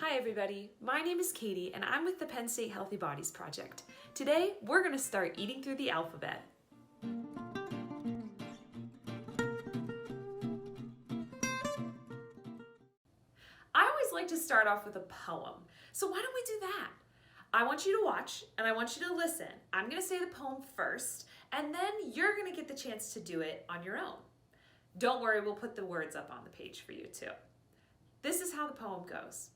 Hi everybody, my name is Katie and I'm with the Penn State Healthy Bodies Project. Today, we're going to start eating through the alphabet. I always like to start off with a poem, so why don't we do that? I want you to watch and I want you to listen. I'm going to say the poem first and then you're going to get the chance to do it on your own. Don't worry, we'll put the words up on the page for you too. This is how the poem goes.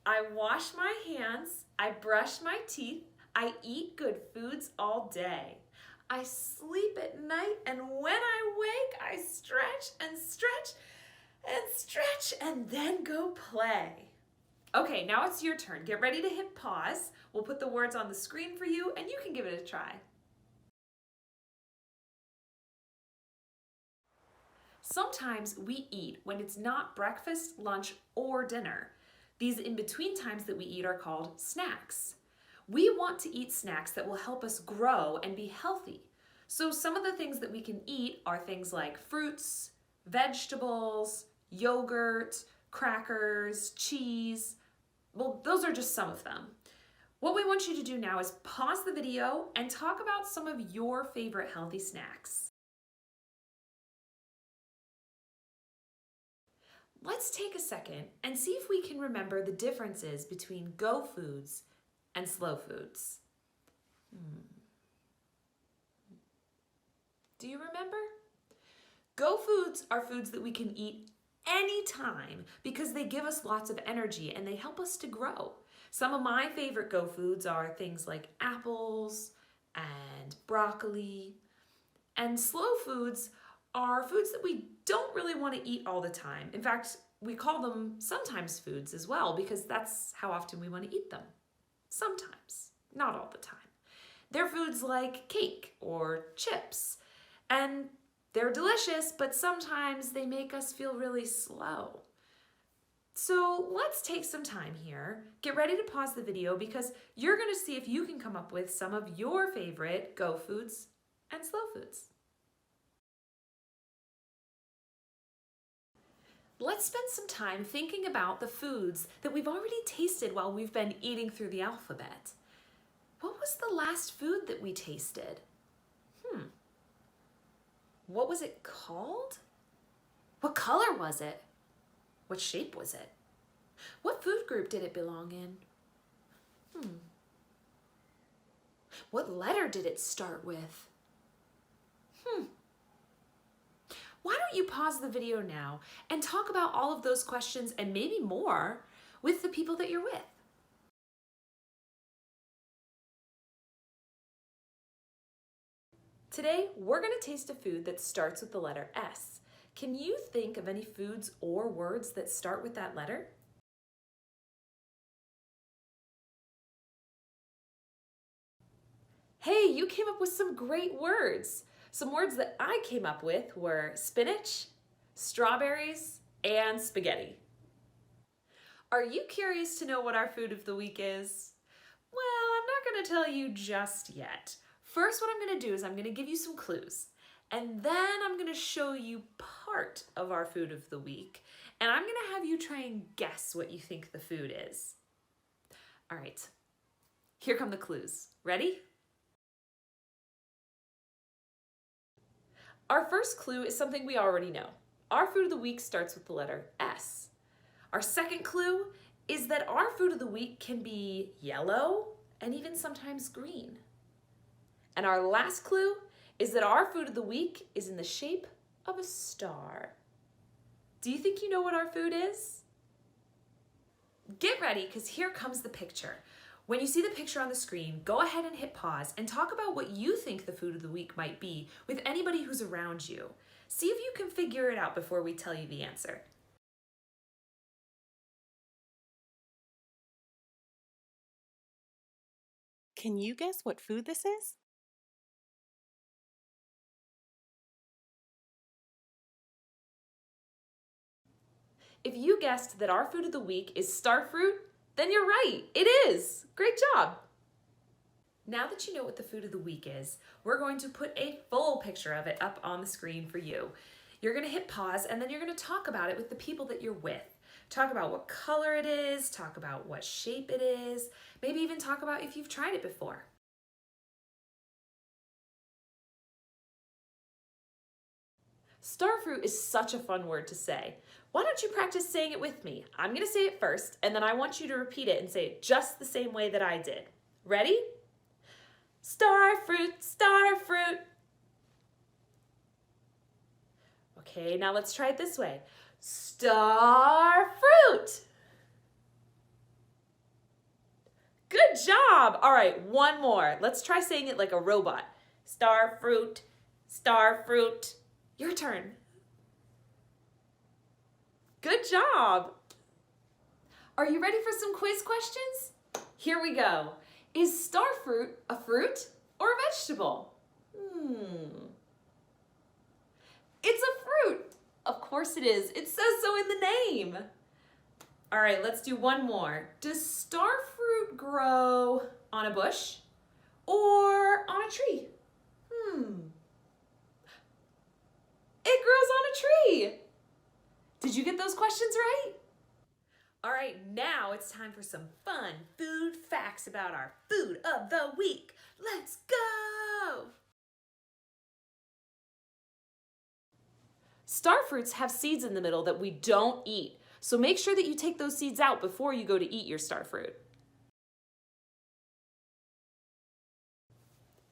I wash my hands, I brush my teeth, I eat good foods all day. I sleep at night and when I wake, I stretch and stretch and stretch and then go play. Okay, now it's your turn. Get ready to hit pause. We'll put the words on the screen for you and you can give it a try. Sometimes we eat when it's not breakfast, lunch, or dinner. These in-between times that we eat are called snacks. We want to eat snacks that will help us grow and be healthy. So some of the things that we can eat are things like fruits, vegetables, yogurt, crackers, cheese. Well, those are just some of them. What we want you to do now is pause the video and talk about some of your favorite healthy snacks. Let's take a second and see if we can remember the differences between go foods and slow foods. Do you remember? Go foods are foods that we can eat anytime because they give us lots of energy and they help us to grow. Some of my favorite go foods are things like apples and broccoli. And slow foods are foods that we don't really want to eat all the time. In fact, we call them sometimes foods as well because that's how often we want to eat them. Sometimes, not all the time. They're foods like cake or chips, and they're delicious, but sometimes they make us feel really slow. So let's take some time here. Get ready to pause the video because you're going to see if you can come up with some of your favorite go foods and slow foods. Let's spend some time thinking about the foods that we've already tasted while we've been eating through the alphabet. What was the last food that we tasted? What was it called? What color was it? What shape was it? What food group did it belong in? What letter did it start with? Why don't you pause the video now and talk about all of those questions and maybe more with the people that you're with. Today, we're going to taste a food that starts with the letter S. Can you think of any foods or words that start with that letter? Hey, you came up with some great words. Some words that I came up with were spinach, strawberries, and spaghetti. Are you curious to know what our food of the week is? Well, I'm not going to tell you just yet. First, what I'm going to do is I'm going to give you some clues, and then I'm going to show you part of our food of the week, and I'm going to have you try and guess what you think the food is. All right, here come the clues. Ready? Our first clue is something we already know. Our food of the week starts with the letter S. Our second clue is that our food of the week can be yellow and even sometimes green. And our last clue is that our food of the week is in the shape of a star. Do you think you know what our food is? Get ready, because here comes the picture. When you see the picture on the screen, go ahead and hit pause and talk about what you think the food of the week might be with anybody who's around you. See if you can figure it out before we tell you the answer. Can you guess what food this is? If you guessed that our food of the week is Starfruit, then you're right, it is. Great job. Now that you know what the food of the week is, we're going to put a full picture of it up on the screen for you. You're going to hit pause and then you're going to talk about it with the people that you're with. Talk about what color it is, talk about what shape it is, maybe even talk about if you've tried it before. Starfruit is such a fun word to say. Why don't you practice saying it with me? I'm going to say it first, and then I want you to repeat it and say it just the same way that I did. Ready? Starfruit, starfruit. Okay, now let's try it this way. Starfruit. Good job. All right, one more. Let's try saying it like a robot. Starfruit, starfruit. Your turn. Good job. Are you ready for some quiz questions? Here we go. Is starfruit a fruit or a vegetable? It's a fruit. Of course it is. It says so in the name. All right, let's do one more. Does starfruit grow on a bush or on a tree? It grows on a tree. Did you get those questions right? All right, now it's time for some fun food facts about our food of the week. Let's go! Starfruits have seeds in the middle that we don't eat, so make sure that you take those seeds out before you go to eat your starfruit.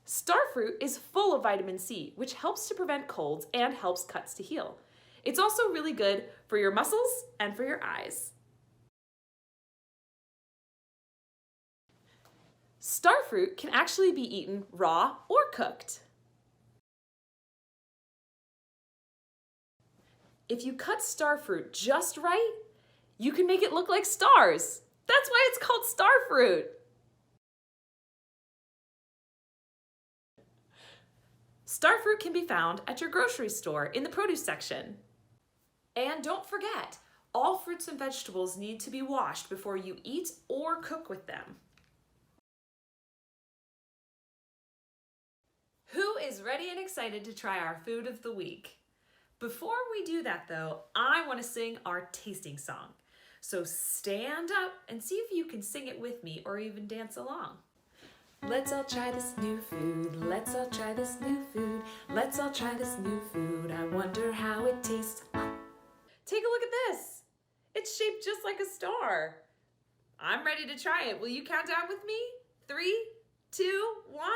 Starfruit is full of vitamin C, which helps to prevent colds and helps cuts to heal. It's also really good for your muscles and for your eyes. Starfruit can actually be eaten raw or cooked. If you cut starfruit just right, you can make it look like stars. That's why it's called starfruit. Starfruit can be found at your grocery store in the produce section. And don't forget, all fruits and vegetables need to be washed before you eat or cook with them. Who is ready and excited to try our food of the week? Before we do that though, I want to sing our tasting song. So stand up and see if you can sing it with me or even dance along. Let's all try this new food. Let's all try this new food. Let's all try this new food. I wonder how it tastes. Take a look at this. It's shaped just like a star. I'm ready to try it. Will you count down with me? 3, 2, 1.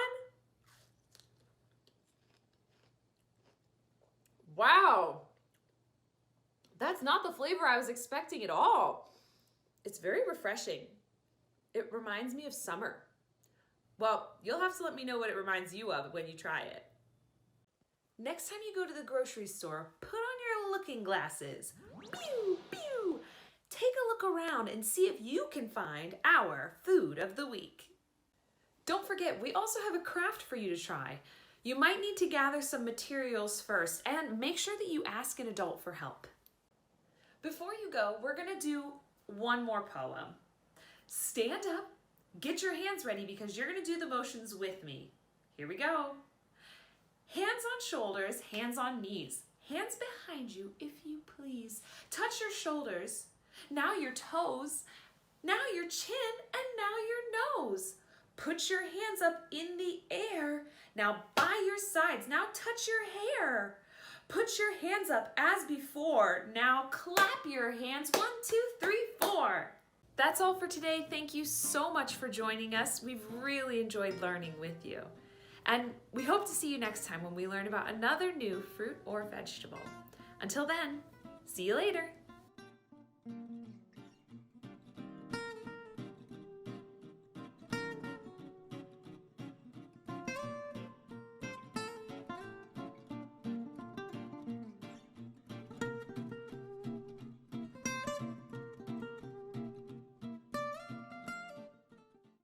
Wow. That's not the flavor I was expecting at all. It's very refreshing. It reminds me of summer. Well, you'll have to let me know what it reminds you of when you try it. Next time you go to the grocery store, put on your looking glasses. Pew, pew. Take a look around and see if you can find our food of the week. Don't forget, we also have a craft for you to try. You might need to gather some materials first and make sure that you ask an adult for help. Before you go, we're going to do one more poem. Stand up, get your hands ready because you're going to do the motions with me. Here we go. Hands on shoulders, hands on knees. Hands behind you, if you please. Touch your shoulders. Now your toes. Now your chin and now your nose. Put your hands up in the air. Now by your sides. Now touch your hair. Put your hands up as before. Now clap your hands. 1, 2, 3, 4. That's all for today. Thank you so much for joining us. We've really enjoyed learning with you. And we hope to see you next time when we learn about another new fruit or vegetable. Until then, see you later.